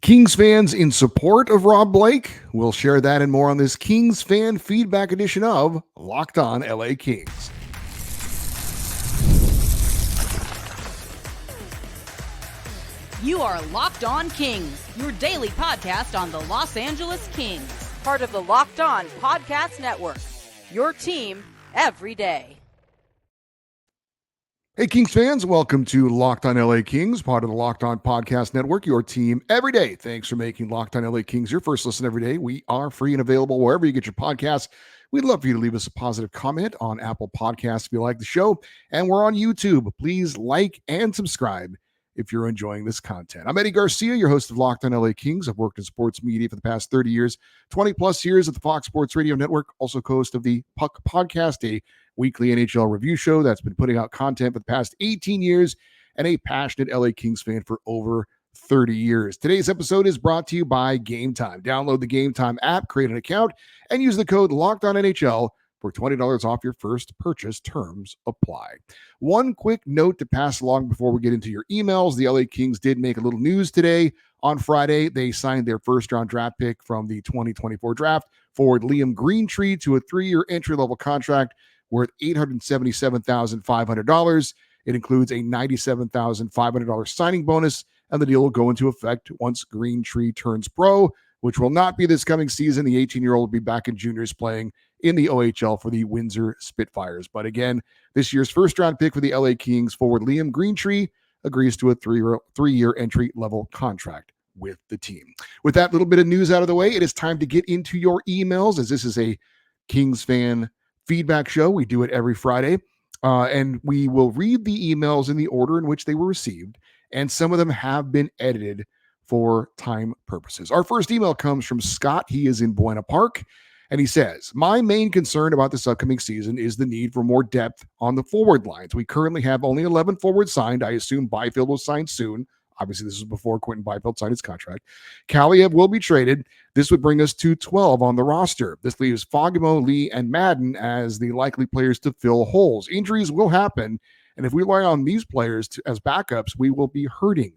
Kings fans in support of Rob Blake? We'll share that and more on this Kings fan feedback edition of Locked On LA Kings. You are Locked On Kings, your daily podcast on the Los Angeles Kings, part of the Locked On Podcast Network, your team every day. Hey, Kings fans, welcome to Locked On LA Kings, part of the Locked On Podcast Network, your team every day. Thanks for making Locked On LA Kings your first listen every day. We are free and available wherever you get your podcasts. We'd love for you to leave us a positive comment on Apple Podcasts if you like the show. And we're on YouTube. Please like and subscribe if you're enjoying this content. I'm Eddie Garcia, your host of Locked On LA Kings. I've worked in sports media for the past 30 years, 20 plus years at the Fox Sports Radio Network, also co-host of the Puck Podcast, a weekly NHL review show that's been putting out content for the past 18 years, and a passionate LA Kings fan for over 30 years. Today's episode is brought to you by Gametime. Download the Gametime app, create an account, and use the code LOCKEDONNHL for $20 off your first purchase. Terms apply. One quick note to pass along before we get into your emails. The LA Kings did make a little news today. On Friday, they signed their first-round draft pick from the 2024 draft, forward Liam Greentree, to a 3-year entry-level contract worth $877,500. It includes a $97,500 signing bonus, and the deal will go into effect once Greentree turns pro, which will not be this coming season. The 18-year-old will be back in juniors playing in the OHL for the Windsor Spitfires. But again, this year's first-round pick for the LA Kings, forward Liam Greentree, agrees to a three-year entry-level contract with the team. With that little bit of news out of the way, it is time to get into your emails, as this is a Kings fan feedback show. We do it every Friday, and we will read the emails in the order in which they were received, and some of them have been edited for time purposes. Our first email comes from Scott. He is in Buena Park, and he says, my main concern about this upcoming season is the need for more depth on the forward lines. We currently have only 11 forwards signed. I assume Byfield will sign soon. Obviously, this is before Quentin Byfield signed his contract. Kaliev will be traded. This would bring us to 12 on the roster. This leaves Fogemo, Lee, and Madden as the likely players to fill holes. Injuries will happen, and if we rely on these players as backups, we will be hurting.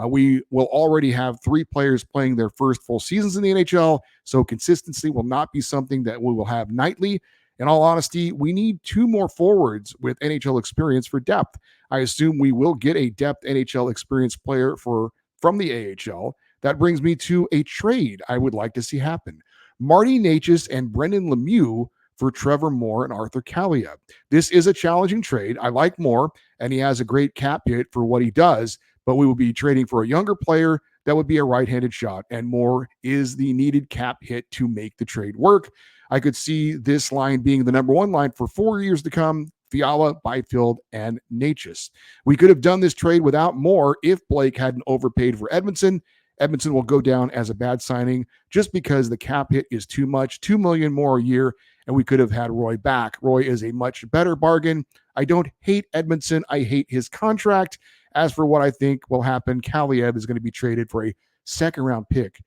We will already have 3 players playing their first full seasons in the NHL, so consistency will not be something that we will have nightly. In all honesty, we need 2 more forwards with NHL experience for depth. I assume we will get a depth NHL experienced player from the AHL. That brings me to a trade I would like to see happen. Marty Necas and Brendan Lemieux for Trevor Moore and Arthur Kaliev. This is a challenging trade. I like Moore, and he has a great cap hit for what he does, but we will be trading for a younger player that would be a right-handed shot, and Moore is the needed cap hit to make the trade work. I could see this line being the number 1 line for 4 years to come: Fiala, Byfield, and Necas. We could have done this trade without Moore if Blake hadn't overpaid for Edmondson. Edmondson will go down as a bad signing just because the cap hit is too much, $2 million more a year, and we could have had Roy back. Roy is a much better bargain. I don't hate Edmondson. I hate his contract. As for what I think will happen, Kaliev is going to be traded for a second-round pick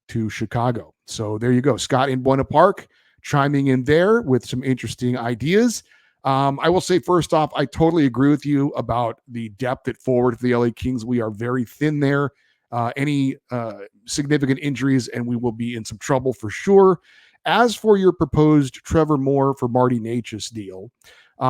to Chicago. So there you go. Scott in Buena Park chiming in there with some interesting ideas. I will say, first off, I totally agree with you about the depth at forward for the LA Kings. We are very thin there. Any significant injuries, and we will be in some trouble for sure. As for your proposed Trevor Moore for Marty Necas deal,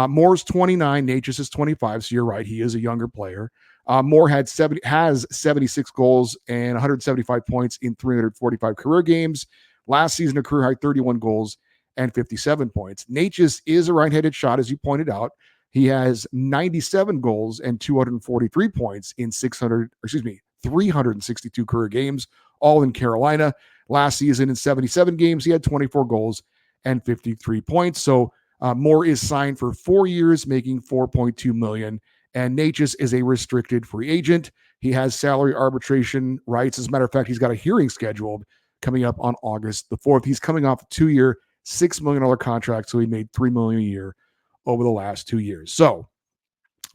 Moore's 29, Necas is 25, so you're right, he is a younger player. Moore has 76 goals and 175 points in 345 career games. Last season, a career high 31 goals and 57 points. Necas is a right-handed shot, as you pointed out. He has 97 goals and 243 points in 362 career games, all in Carolina. Last season, in 77 games, he had 24 goals and 53 points. So Moore is signed for 4 years, making $4.2 million. And Necas is a restricted free agent. He has salary arbitration rights. As a matter of fact, he's got a hearing scheduled coming up on August the 4th. He's coming off a 2-year, $6 million contract, so he made $3 million a year over the last 2 years. So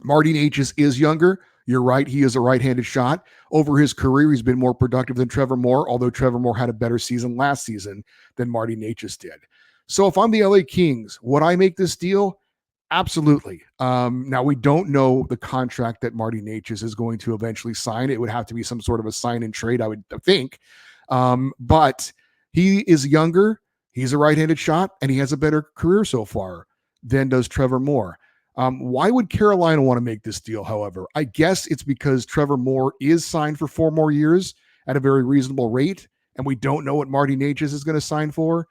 Marty Necas is younger. You're right, he is a right-handed shot. Over his career, he's been more productive than Trevor Moore, although Trevor Moore had a better season last season than Marty Necas did. So if I'm the LA Kings, would I make this deal? Absolutely. Now we don't know the contract that Marty Natchez is going to eventually sign. It would have to be some sort of a sign and trade, I would think. But he is younger. He's a right-handed shot, and he has a better career so far than does Trevor Moore. Why would Carolina want to make this deal? However, I guess it's because Trevor Moore is signed for 4 more years at a very reasonable rate, and we don't know what Marty Natchez is going to sign for.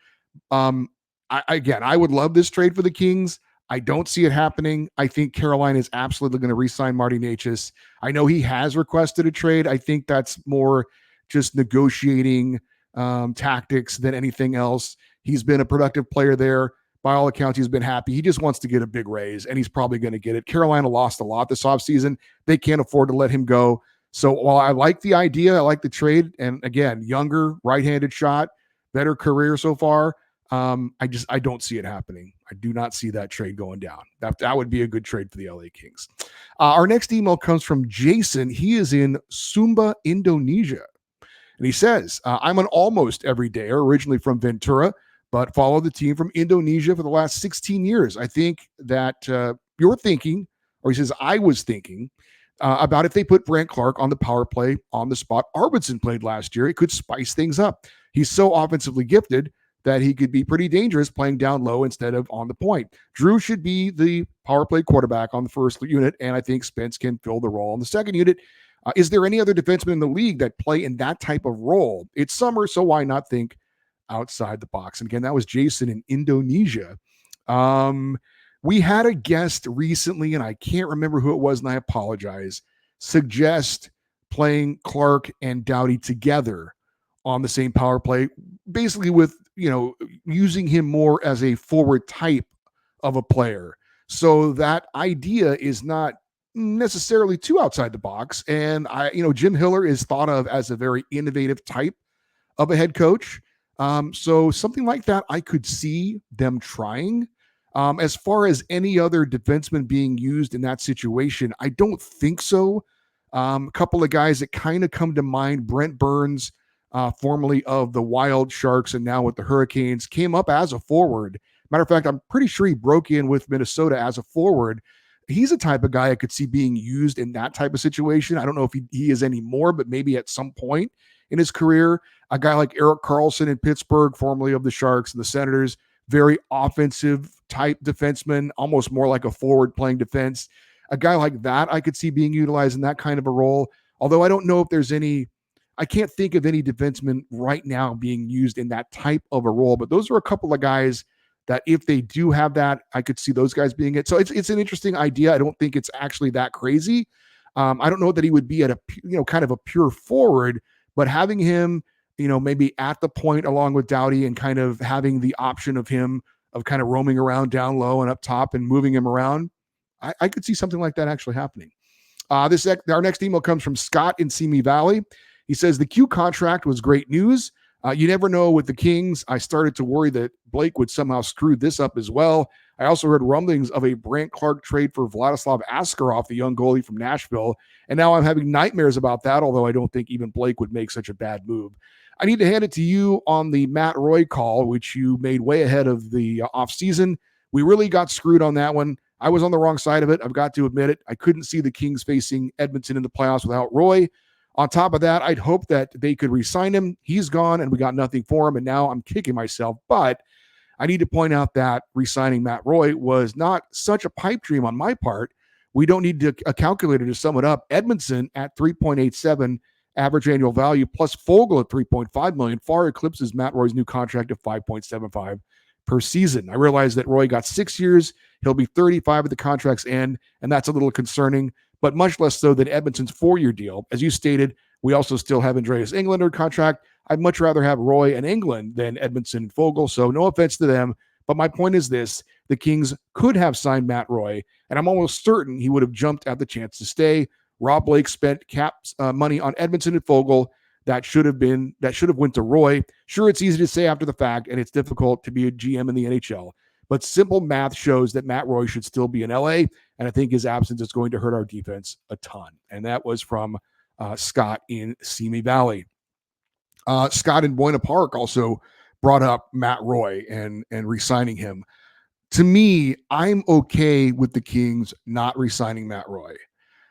I would love this trade for the Kings. I don't see it happening. I think Carolina is absolutely going to re-sign Marty Natchez. I know he has requested a trade. I think that's more just negotiating tactics than anything else. He's been a productive player there. By all accounts, he's been happy. He just wants to get a big raise, and he's probably going to get it. Carolina lost a lot this offseason. They can't afford to let him go. So while I like the idea, I like the trade, and again, younger, right-handed shot, better career so far, I don't see it happening. I do not see that trade going down. That would be a good trade for the LA Kings. Our next email comes from Jason. He is in Sumba, Indonesia. And he says, I'm an almost everydayer, originally from Ventura, but followed the team from Indonesia for the last 16 years. I think that you're thinking, or he says, I was thinking about if they put Brant Clark on the power play on the spot Arvidsson played last year, it could spice things up. He's so offensively gifted that he could be pretty dangerous playing down low instead of on the point. Drew should be the power play quarterback on the first unit, and I think Spence can fill the role on the second unit. Is there any other defenseman in the league that play in that type of role? It's summer, so why not think outside the box? And again, that was Jason in Indonesia. We had a guest recently, and I can't remember who it was, and I apologize, suggest playing Clark and Doughty together on the same power play, basically with, using him more as a forward type of a player. So that idea is not necessarily too outside the box. And Jim Hiller is thought of as a very innovative type of a head coach. So something like that, I could see them trying. As far as any other defenseman being used in that situation, I don't think so. A couple of guys that kind of come to mind, Brent Burns, formerly of the Wild Sharks and now with the Hurricanes, came up as a forward. Matter of fact, I'm pretty sure he broke in with Minnesota as a forward. He's a type of guy I could see being used in that type of situation. I don't know if he is anymore, but maybe at some point in his career. A guy like Erik Karlsson in Pittsburgh, formerly of the Sharks and the Senators, very offensive type defenseman, almost more like a forward playing defense. A guy like that I could see being utilized in that kind of a role. Although I don't know if there's I can't think of any defenseman right now being used in that type of a role, but those are a couple of guys that if they do have that, I could see those guys being it. So it's an interesting idea. I don't think it's actually that crazy. I don't know that he would be at a, kind of a pure forward, but having him, maybe at the point along with Doughty and kind of having the option of him of kind of roaming around down low and up top and moving him around, I could see something like that actually happening. Our next email comes from Scott in Simi Valley. He says, the Q contract was great news. You never know with the Kings. I started to worry that Blake would somehow screw this up as well. I also heard rumblings of a Brant Clark trade for Vladislav Askarov, the young goalie from Nashville. And now I'm having nightmares about that, although I don't think even Blake would make such a bad move. I need to hand it to you on the Matt Roy call, which you made way ahead of the offseason. We really got screwed on that one. I was on the wrong side of it. I've got to admit it. I couldn't see the Kings facing Edmonton in the playoffs without Roy. On top of that, I'd hope that they could re-sign him. He's gone, and we got nothing for him, and now I'm kicking myself. But I need to point out that re-signing Matt Roy was not such a pipe dream on my part. We don't need a calculator to sum it up. Edmondson at 3.87 average annual value plus Fogle at 3.5 million far eclipses Matt Roy's new contract of 5.75 per season. I realize that Roy got 6 years. He'll be 35 at the contract's end, and that's a little concerning, but much less so than Edmonton's 4-year deal. As you stated, we also still have Andreas Englund under contract. I'd much rather have Roy and Englund than Edmondson and Fogle, so no offense to them. But my point is this: the Kings could have signed Matt Roy, and I'm almost certain he would have jumped at the chance to stay. Rob Blake spent cap money on Edmondson and Fogle that should have went to Roy. Sure, it's easy to say after the fact, and it's difficult to be a GM in the NHL. But simple math shows that Matt Roy should still be in LA, and I think his absence is going to hurt our defense a ton. And that was from Scott in Simi Valley. Scott in Buena Park also brought up Matt Roy and re-signing him. to me, I'm okay with the Kings not re-signing Matt Roy.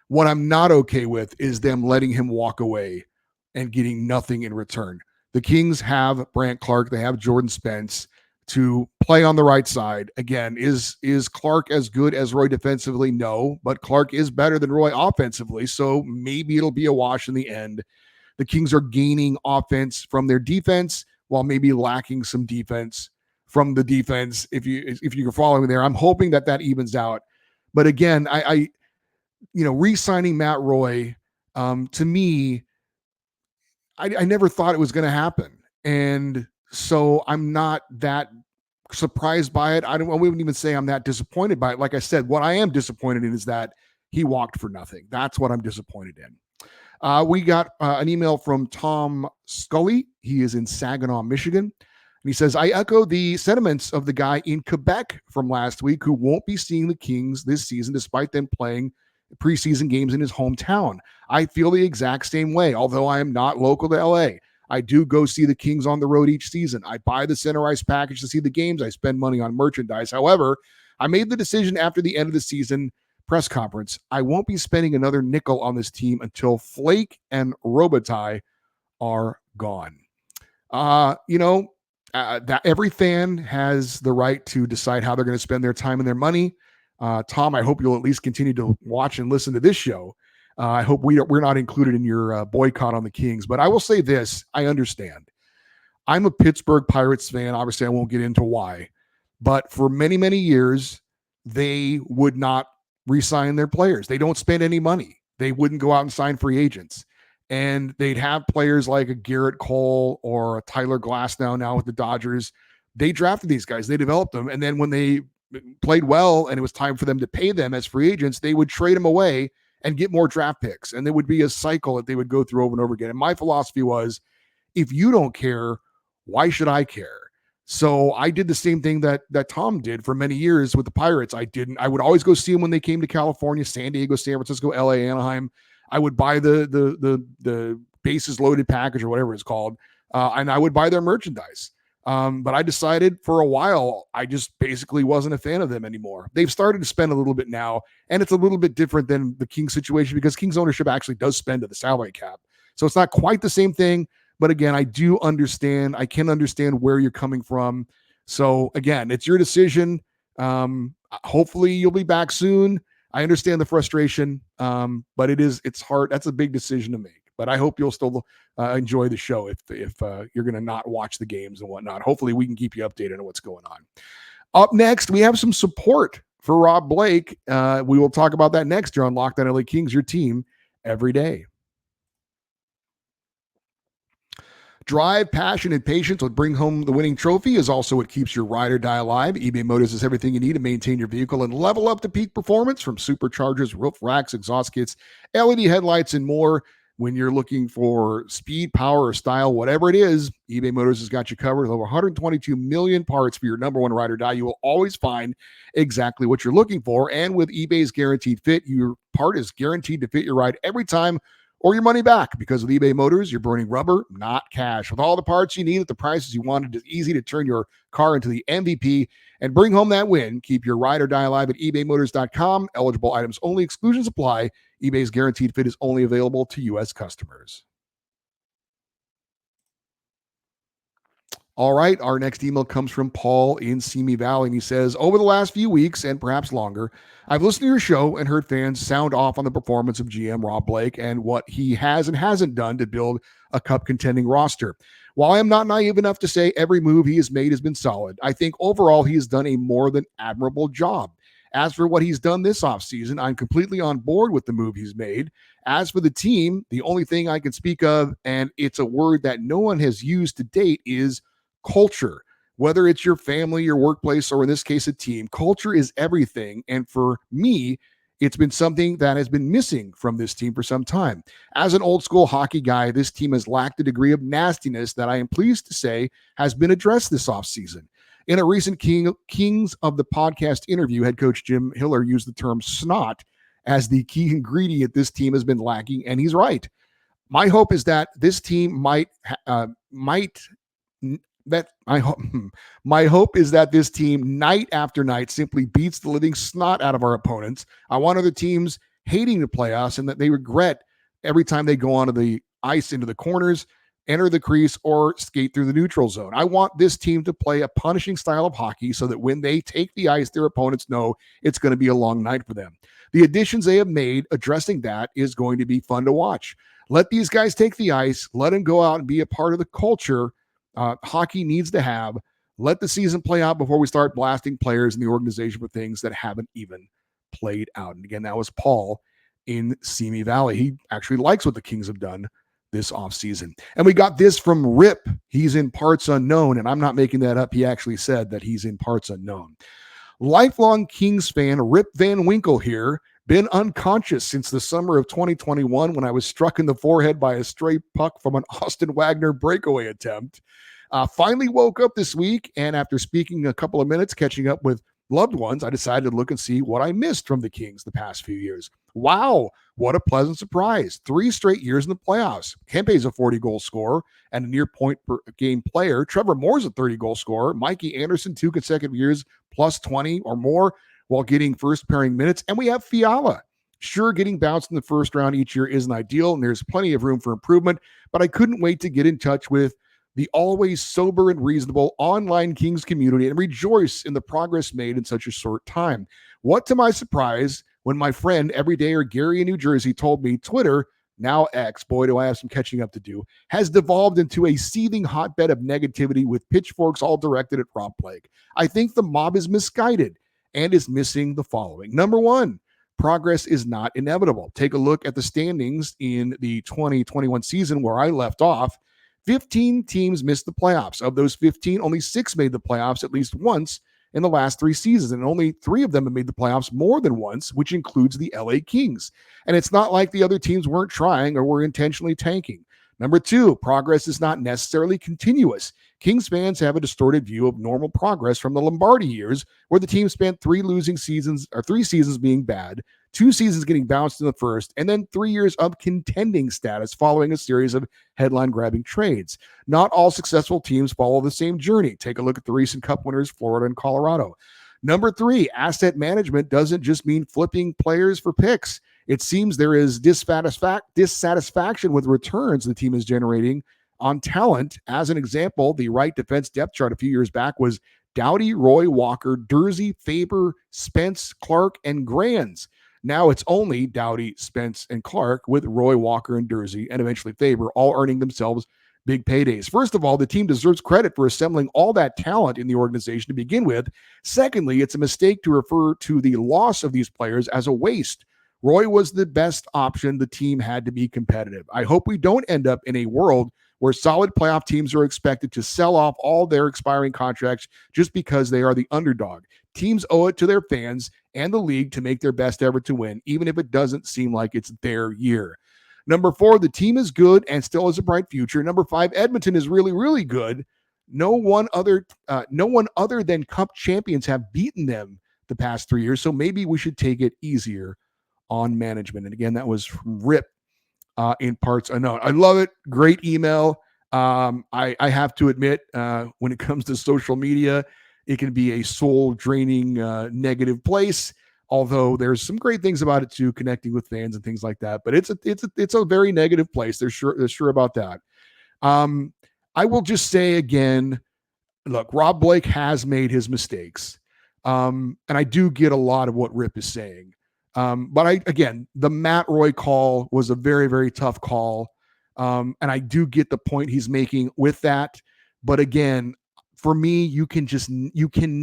What I'm not okay with is them letting him walk away and getting nothing in return. The Kings have Brant Clark, they have Jordan Spence to play on the right side. Again, is Clark as good as Roy defensively? No, but Clark is better than Roy offensively, so maybe it'll be a wash in the end. The Kings are gaining offense from their defense while maybe lacking some defense from the defense. If you're following there, I'm hoping that evens out. But again, I re-signing Matt Roy, to me, I never thought it was going to happen, and so I'm not that surprised by it. I wouldn't even say I'm that disappointed by it. Like I said, what I am disappointed in is that he walked for nothing. That's what I'm disappointed in. We got an email from Tom Scully. He is in Saginaw, Michigan. And he says, I echo the sentiments of the guy in Quebec from last week who won't be seeing the Kings this season despite them playing preseason games in his hometown. I feel the exact same way, although I am not local to LA. I do go see the Kings on the road each season. I buy the center ice package to see the games. I spend money on merchandise. However, I made the decision after the end of the season press conference. I won't be spending another nickel on this team until Flake and Robitaille are gone. That every fan has the right to decide how they're going to spend their time and their money. Tom, I hope you'll at least continue to watch and listen to this show. I hope we're not included in your boycott on the Kings. But I will say this, I understand. I'm a Pittsburgh Pirates fan. Obviously, I won't get into why. But for many, many years, they would not re-sign their players. They don't spend any money. They wouldn't go out and sign free agents. And they'd have players like a Garrett Cole or a Tyler Glasnow now with the Dodgers. They drafted these guys. They developed them. And then when they played well and it was time for them to pay them as free agents, they would trade them away and get more draft picks. And there would be a cycle that they would go through over and over again. And my philosophy was, if you don't care, why should I care? So I did the same thing that Tom did for many years with the Pirates. I would always go see them when they came to California, San Diego, San Francisco, LA, Anaheim. I would buy the bases loaded package or whatever it's called. And I would buy their merchandise. But I decided for a while, I just basically wasn't a fan of them anymore. They've started to spend a little bit now, and it's a little bit different than the Kings situation because Kings ownership actually does spend to the salary cap. So it's not quite the same thing. But again, I do understand. I can understand where you're coming from. So again, it's your decision. Hopefully you'll be back soon. I understand the frustration, but it's hard. That's a big decision to make. But I hope you'll still enjoy the show if you're going to not watch the games and whatnot. Hopefully we can keep you updated on what's going on. Up next, we have some support for Rob Blake. We will talk about that next year on Locked On LA Kings, your team every day. Drive, passion, and patience will bring home the winning trophy is also what keeps your ride or die alive. eBay Motors has everything you need to maintain your vehicle and level up to peak performance, from superchargers, roof racks, exhaust kits, LED headlights, and more. When you're looking for speed, power, or style, whatever it is, eBay Motors has got you covered with over 122 million parts for your number one ride or die. You will always find exactly what you're looking for. And with eBay's Guaranteed Fit, your part is guaranteed to fit your ride every time or your money back. Because with eBay Motors, you're burning rubber, not cash. With all the parts you need at the prices you wanted, it's easy to turn your car into the MVP and bring home that win. Keep your ride or die alive at ebaymotors.com. Eligible items only. Exclusions apply. eBay's Guaranteed Fit is only available to U.S. customers. All right, our next email comes from Paul in Simi Valley, and he says, over the last few weeks and perhaps longer, I've listened to your show and heard fans sound off on the performance of GM Rob Blake and what he has and hasn't done to build a cup contending roster. While I am not naive enough to say every move he has made has been solid, I think overall he has done a more than admirable job. As for what he's done this offseason, I'm completely on board with the move he's made. As for the team, the only thing I can speak of, and it's a word that no one has used to date, is culture. Whether it's your family, your workplace, or in this case, a team, culture is everything. And for me, it's been something that has been missing from this team for some time. As an old school hockey guy, this team has lacked a degree of nastiness that I am pleased to say has been addressed this offseason. In a recent Kings of the Podcast interview, head coach Jim Hiller used the term snot as the key ingredient this team has been lacking, and he's right. My hope is that this team might That I hope my hope is that this team night after night simply beats the living snot out of our opponents. I want other teams hating to play us and that they regret every time they go onto the ice into the corners, enter the crease, or skate through the neutral zone. I want this team to play a punishing style of hockey so that when they take the ice, their opponents know it's going to be a long night for them. The additions they have made addressing that is going to be fun to watch. Let these guys take the ice, let them go out and be a part of the culture hockey needs to have. Let the season play out before we start blasting players in the organization for things that haven't even played out. And again, that was Paul in Simi Valley. He actually likes what the Kings have done this offseason. And we got this from Rip. He's in parts unknown, and I'm not making that up. He actually said that he's in parts unknown. Lifelong Kings fan Rip Van Winkle here. Been unconscious since the summer of 2021 when I was struck in the forehead by a stray puck from an Austin Wagner breakaway attempt. Finally woke up this week, and after speaking a couple of minutes, catching up with loved ones, I decided to look and see what I missed from the Kings the past few years. Wow, what a pleasant surprise. 3 straight years in the playoffs. Kempe's a 40-goal scorer and a near point per game player. Trevor Moore's a 30-goal scorer. Mikey Anderson, 2 consecutive years, plus 20 or more while getting first pairing minutes. And we have Fiala. Sure, getting bounced in the first round each year isn't ideal, and there's plenty of room for improvement, but I couldn't wait to get in touch with the always sober and reasonable online Kings community and rejoice in the progress made in such a short time. What to my surprise, when my friend Everydayer Gary in New Jersey told me Twitter, now X, boy do I have some catching up to do, has devolved into a seething hotbed of negativity with pitchforks all directed at Rob Blake. I think the mob is misguided and is missing the following. Number one, progress is not inevitable. Take a look at the standings in the 2021 season where I left off. 15 teams missed the playoffs. Of those 15, only 6 made the playoffs at least once in the last 3 seasons, and only 3 of them have made the playoffs more than once, which includes the LA Kings. And it's not like the other teams weren't trying or were intentionally tanking. Number 2, progress is not necessarily continuous. Kings fans have a distorted view of normal progress from the Lombardi years, where the team spent 3 seasons being bad, 2 seasons getting bounced in the first, and then 3 years of contending status following a series of headline-grabbing trades. Not all successful teams follow the same journey. Take a look at the recent Cup winners, Florida and Colorado. Number 3, asset management doesn't just mean flipping players for picks. It seems there is dissatisfaction with returns the team is generating on talent. As an example, the right defense depth chart a few years back was Doughty, Roy, Walker, Dursey, Faber, Spence, Clark, and Grands. Now it's only Doughty, Spence, and Clark, with Roy, Walker, and Dursey, and eventually Faber, all earning themselves big paydays. First of all, the team deserves credit for assembling all that talent in the organization to begin with. Secondly, it's a mistake to refer to the loss of these players as a waste. Roy was the best option. The team had to be competitive. I hope we don't end up in a world where solid playoff teams are expected to sell off all their expiring contracts just because they are the underdog. Teams owe it to their fans and the league to make their best effort to win, even if it doesn't seem like it's their year. Number 4, the team is good and still has a bright future. Number 5, Edmonton is really, really good. No one other than Cup champions have beaten them the past 3 years, so maybe we should take it easier on management. And again, that was from Rip in parts unknown. I love it. Great email. I have to admit, when it comes to social media, it can be a soul-draining, negative place. Although there's some great things about it too, connecting with fans and things like that. But it's a very negative place. They're sure about that. I will just say again, look, Rob Blake has made his mistakes, and I do get a lot of what Rip is saying. But the Matt Roy call was a very, very tough call. And I do get the point he's making with that. But again, for me, you can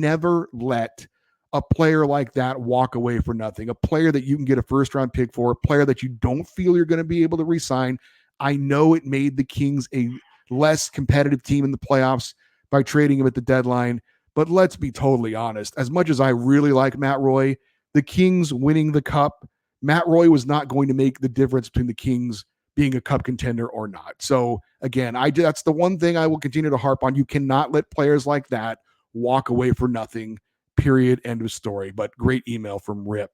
never let a player like that walk away for nothing. A player that you can get a first round pick for, a player that you don't feel you're going to be able to re-sign. I know it made the Kings a less competitive team in the playoffs by trading him at the deadline. But let's be totally honest. As much as I really like Matt Roy, the Kings winning the Cup, Matt Roy was not going to make the difference between the Kings being a Cup contender or not. So again, that's the one thing I will continue to harp on. You cannot let players like that walk away for nothing, period, end of story. But great email from Rip.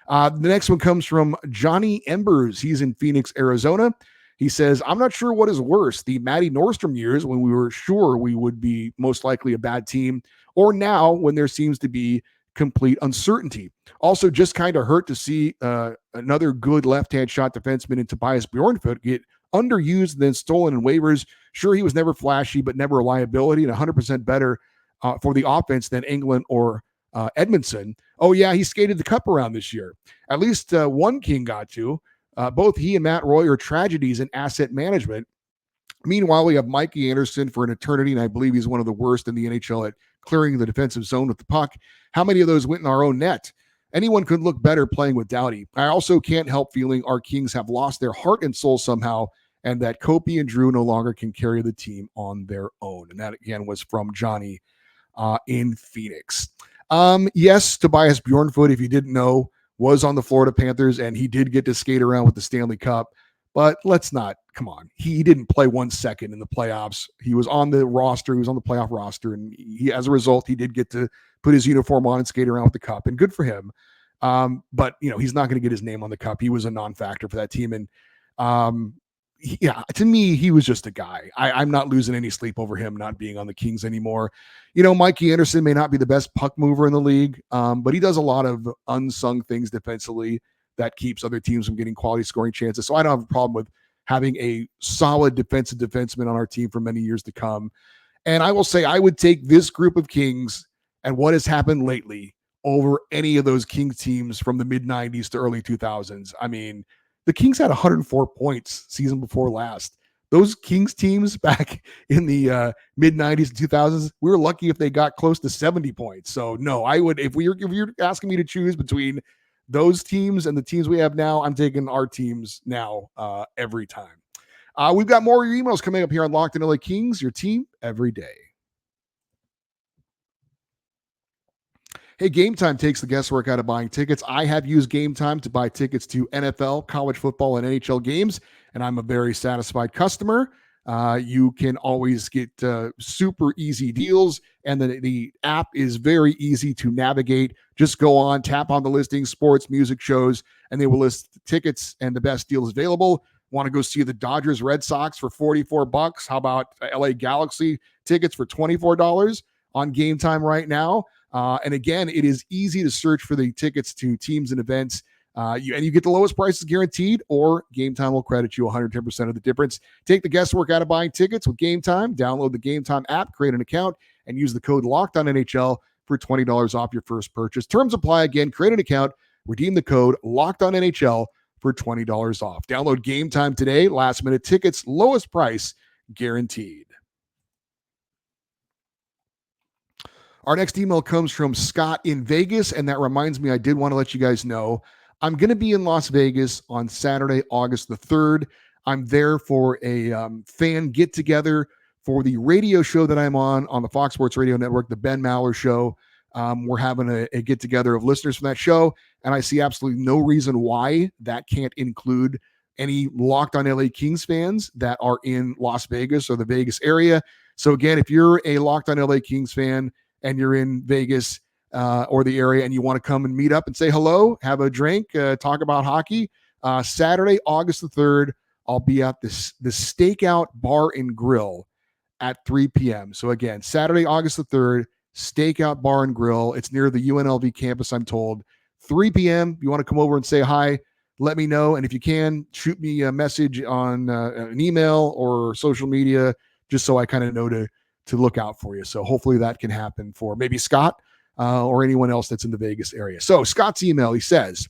The next one comes from Johnny Embers. He's in Phoenix, Arizona. He says, I'm not sure what is worse, the Matty Nordstrom years when we were sure we would be most likely a bad team, or now when there seems to be complete uncertainty. Also, just kind of hurt to see another good left-hand shot defenseman in Tobias Bjornfoot get underused and then stolen in waivers. Sure, he was never flashy, but never a liability, and 100% better for the offense than England or Edmondson. Oh, yeah, he skated the cup around this year. At least one King got to. Both he and Matt Roy are tragedies in asset management. Meanwhile, we have Mikey Anderson for an eternity, and I believe he's one of the worst in the NHL at clearing the defensive zone with the puck. How many of those went in our own net? Anyone could look better playing with Doughty. I also can't help feeling our Kings have lost their heart and soul somehow, and that Kopi and Drew no longer can carry the team on their own. And that, again, was from Johnny in Phoenix. Yes, Tobias Bjornfoot, if you didn't know, was on the Florida Panthers, and he did get to skate around with the Stanley Cup. But let's not, come on. He didn't play 1 second in the playoffs. He was on the roster. He was on the playoff roster. And he, as a result, he did get to put his uniform on and skate around with the cup. And good for him. But, he's not going to get his name on the cup. He was a non-factor for that team. And, to me, he was just a guy. I'm not losing any sleep over him not being on the Kings anymore. Mikey Anderson may not be the best puck mover in the league, but he does a lot of unsung things defensively that keeps other teams from getting quality scoring chances. So I don't have a problem with having a solid defensive defenseman on our team for many years to come. And I will say I would take this group of Kings and what has happened lately over any of those Kings teams from the mid-90s to early 2000s. I mean, the Kings had 104 points season before last. Those Kings teams back in the mid-90s and 2000s, we were lucky if they got close to 70 points. So, no, I would, if you're asking me to choose between those teams and the teams we have now, I'm taking our teams now every time. We've got more of your emails coming up here on Locked On LA Kings, your team every day. Hey, Gametime takes the guesswork out of buying tickets. I have used Gametime to buy tickets to NFL, college football, and NHL games, and I'm a very satisfied customer. You can always get super easy deals, and the app is very easy to navigate. Just go on, tap on the listings, sports, music, shows, and they will list the tickets and the best deals available. Want to go see the Dodgers Red Sox for $44? How about LA Galaxy tickets for $24 on Gametime right now? And again, it is easy to search for the tickets to teams and events. You get the lowest prices guaranteed, or Gametime will credit you 110% of the difference. Take the guesswork out of buying tickets with Gametime. Download the Gametime app, create an account, and use the code LOCKEDONNHL for $20 off your first purchase. Terms apply. Again, create an account, redeem the code LOCKEDONNHL for $20 off. Download Gametime today. Last minute tickets, lowest price guaranteed. Our next email comes from Scott in Vegas, and that reminds me, I did want to let you guys know I'm going to be in Las Vegas on Saturday, August the 3rd. I'm there for a fan get-together for the radio show that I'm on the Fox Sports Radio Network, the Ben Maller Show. We're having a get-together of listeners from that show, and I see absolutely no reason why that can't include any Locked On LA Kings fans that are in Las Vegas or the Vegas area. So again, if you're a Locked On LA Kings fan and you're in Vegas or the area and you want to come and meet up and say hello, have a drink, talk about hockey, Saturday, August the 3rd, I'll be at the Stakeout Bar and Grill at 3 p.m. So again, Saturday, August the 3rd, Stakeout Bar and Grill. It's near the UNLV campus, I'm told. 3 p.m. If you want to come over and say hi, let me know. And if you can, shoot me a message on an email or social media, just so I kind of know to look out for you. So hopefully that can happen for maybe Scott or anyone else that's in the Vegas area. So Scott's email, he says,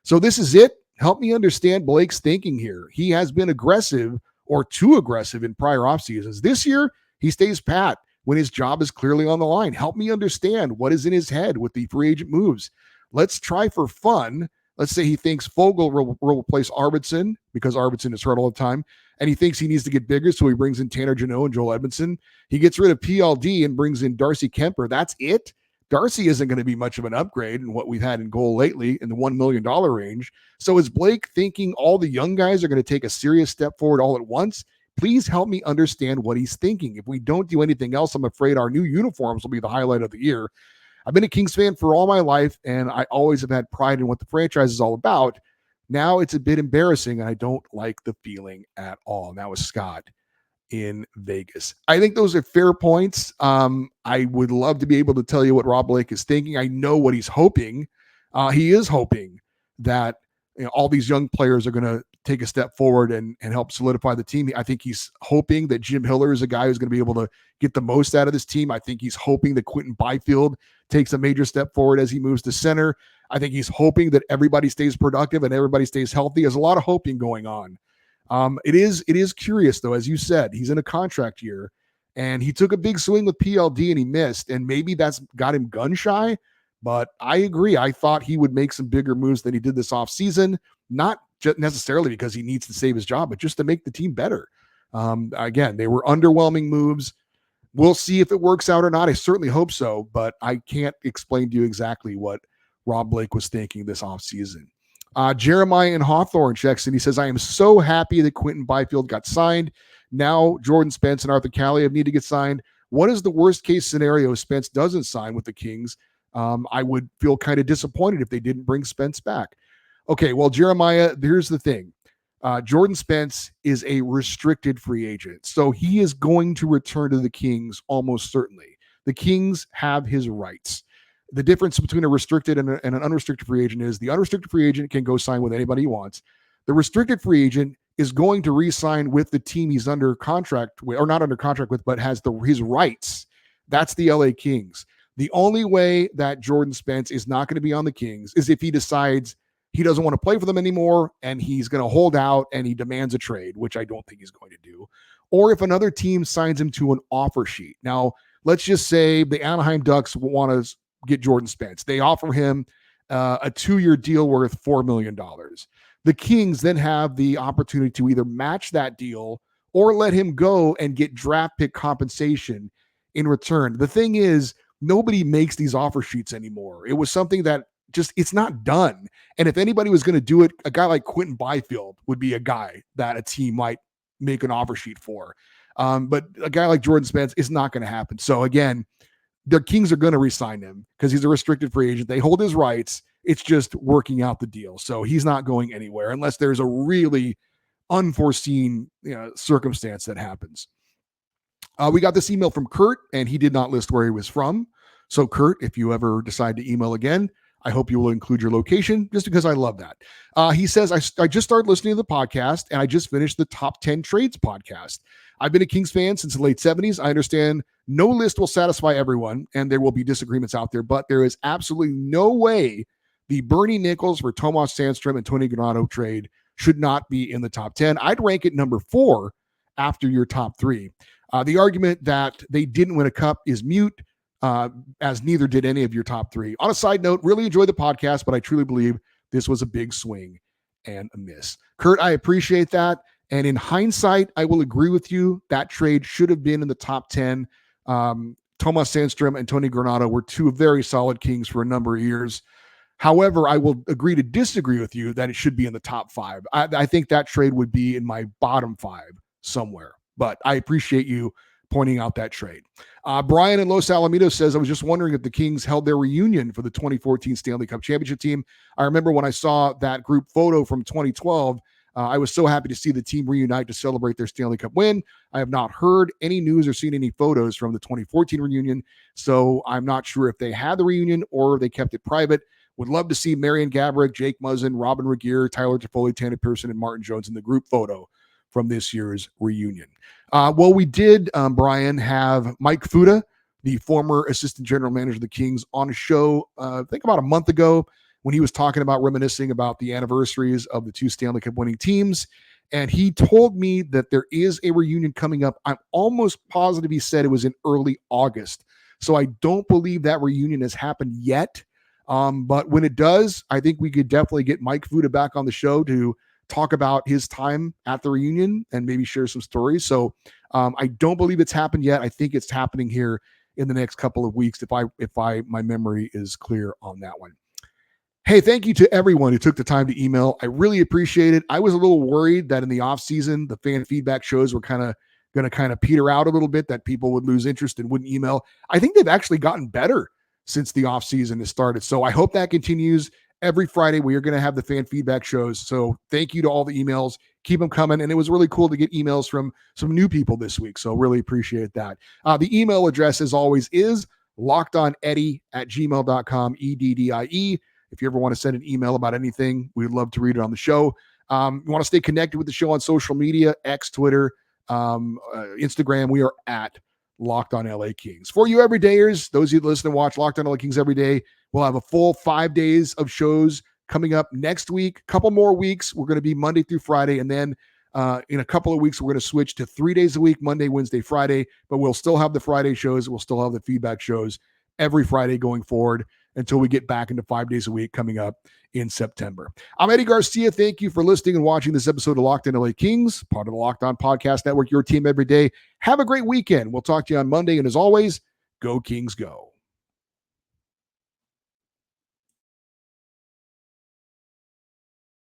so this is it. Help me understand Blake's thinking here. He has been aggressive or too aggressive in prior off seasons. This year, he stays pat when his job is clearly on the line. Help me understand what is in his head with the free agent moves. Let's try for fun. Let's say he thinks Fogle will replace Arvidsson because Arvidsson is hurt all the time, and he thinks he needs to get bigger, so he brings in Tanner Jeannot and Joel Edmondson. He gets rid of PLD and brings in Darcy Kemper. That's it. Darcy isn't going to be much of an upgrade in what we've had in goal lately in the $1 million range. So is Blake thinking all the young guys are going to take a serious step forward all at once? Please help me understand what he's thinking. If we don't do anything else, I'm afraid our new uniforms will be the highlight of the year. I've been a Kings fan for all my life, and I always have had pride in what the franchise is all about. Now it's a bit embarrassing, and I don't like the feeling at all. And that was Scott in Vegas. I think those are fair points. I would love to be able to tell you what Rob Blake is thinking. I know what he's hoping. He is hoping that all these young players are going to take a step forward and help solidify the team. I think he's hoping that Jim Hiller is a guy who's going to be able to get the most out of this team. I think he's hoping that Quentin Byfield takes a major step forward as he moves to center. I think he's hoping that everybody stays productive and everybody stays healthy. There's a lot of hoping going on. It is curious, though, as you said, he's in a contract year and he took a big swing with PLD and he missed, and maybe that's got him gun shy. But I agree. I thought he would make some bigger moves than he did this offseason, not just necessarily because he needs to save his job, but just to make the team better. Again, they were underwhelming moves. We'll see if it works out or not. I certainly hope so, but I can't explain to you exactly what Rob Blake was thinking this offseason. Jeremiah in Hawthorne checks in. He says, I am so happy that Quentin Byfield got signed. Now Jordan Spence and Arthur Kaliyev need to get signed. What is the worst case scenario if Spence doesn't sign with the Kings? I would feel kind of disappointed if they didn't bring Spence back. Okay, well, Jeremiah, here's the thing. Jordan Spence is a restricted free agent, so he is going to return to the Kings almost certainly. The Kings have his rights. The difference between a restricted and an unrestricted free agent is the unrestricted free agent can go sign with anybody he wants. The restricted free agent is going to re-sign with the team he's under contract with, or not under contract with, but has his rights. That's the LA Kings. The only way that Jordan Spence is not going to be on the Kings is if he decides he doesn't want to play for them anymore and he's going to hold out and he demands a trade, which I don't think he's going to do. Or if another team signs him to an offer sheet. Now, let's just say the Anaheim Ducks want to get Jordan Spence. They offer him a 2-year deal worth $4 million. The Kings then have the opportunity to either match that deal or let him go and get draft pick compensation in return. The thing is, nobody makes these offer sheets anymore. It was something that it's not done. And if anybody was going to do it, a guy like Quentin Byfield would be a guy that a team might make an offer sheet for. But a guy like Jordan Spence is not going to happen. So again, the Kings are going to re-sign him because he's a restricted free agent. They hold his rights. It's just working out the deal. So he's not going anywhere unless there's a really unforeseen circumstance that happens. We got this email from Kurt, and he did not list where he was from. So Kurt, if you ever decide to email again, I hope you will include your location just because I love that. He says, I just started listening to the podcast and I just finished the Top 10 Trades podcast. I've been a Kings fan since the late 70s. I understand no list will satisfy everyone and there will be disagreements out there, but there is absolutely no way the Bernie Nichols for Tomas Sandstrom and Tony Granato trade should not be in the top 10. I'd rank it number 4 after your top 3. The argument that they didn't win a cup is mute, as neither did any of your top 3. On a side note, really enjoyed the podcast, but I truly believe this was a big swing and a miss. Kurt, I appreciate that. And in hindsight, I will agree with you. That trade should have been in the top 10. Tomas Sandstrom and Tony Granato were 2 very solid Kings for a number of years. However, I will agree to disagree with you that it should be in the top 5. I think that trade would be in my bottom 5 somewhere. But I appreciate you pointing out that trade. Brian in Los Alamitos says, I was just wondering if the Kings held their reunion for the 2014 Stanley Cup Championship team. I remember when I saw that group photo from 2012, I was so happy to see the team reunite to celebrate their Stanley Cup win. I have not heard any news or seen any photos from the 2014 reunion, so I'm not sure if they had the reunion or they kept it private. Would love to see Marian Gaborik, Jake Muzzin, Robin Regeer, Tyler Toffoli, Tanner Pearson, and Martin Jones in the group photo from this year's reunion. Well, we did, Brian, have Mike Fuda, the former assistant general manager of the Kings, on a show, I think about a month ago, when he was talking about reminiscing about the anniversaries of the 2 Stanley Cup winning teams. And he told me that there is a reunion coming up. I'm almost positive he said it was in early August. So I don't believe that reunion has happened yet. But when it does, I think we could definitely get Mike Fuda back on the show to talk about his time at the reunion and maybe share some stories. So I don't believe it's happened yet. I think it's happening here in the next couple of weeks if my memory is clear on that one. Hey, thank you to everyone who took the time to email. I really appreciate it. I was a little worried that in the off season, the fan feedback shows were going to peter out a little bit, that people would lose interest and wouldn't email. I think they've actually gotten better since the off season has started. So I hope that continues. every Friday we are going to have the fan feedback shows. So thank you to all the emails. Keep them coming. And it was really cool to get emails from some new people this week. So really appreciate that. The email address, as always, is lockedoneddie@gmail.com, EDDIE. If you ever want to send an email about anything, we'd love to read it on the show. You want to stay connected with the show on social media, X, Twitter, Instagram. We are at Locked On LA Kings. For you everydayers, those of you that listen and watch Locked On LA Kings every day, we'll have a full 5 days of shows coming up next week. Couple more weeks. We're going to be Monday through Friday. And then in a couple of weeks, we're going to switch to 3 days a week, Monday, Wednesday, Friday. But we'll still have the Friday shows. We'll still have the feedback shows every Friday going forward until we get back into 5 days a week coming up in September. I'm Eddie Garcia. Thank you for listening and watching this episode of Locked On LA Kings, part of the Locked On Podcast Network, your team every day. Have a great weekend. We'll talk to you on Monday. And as always, go Kings, go.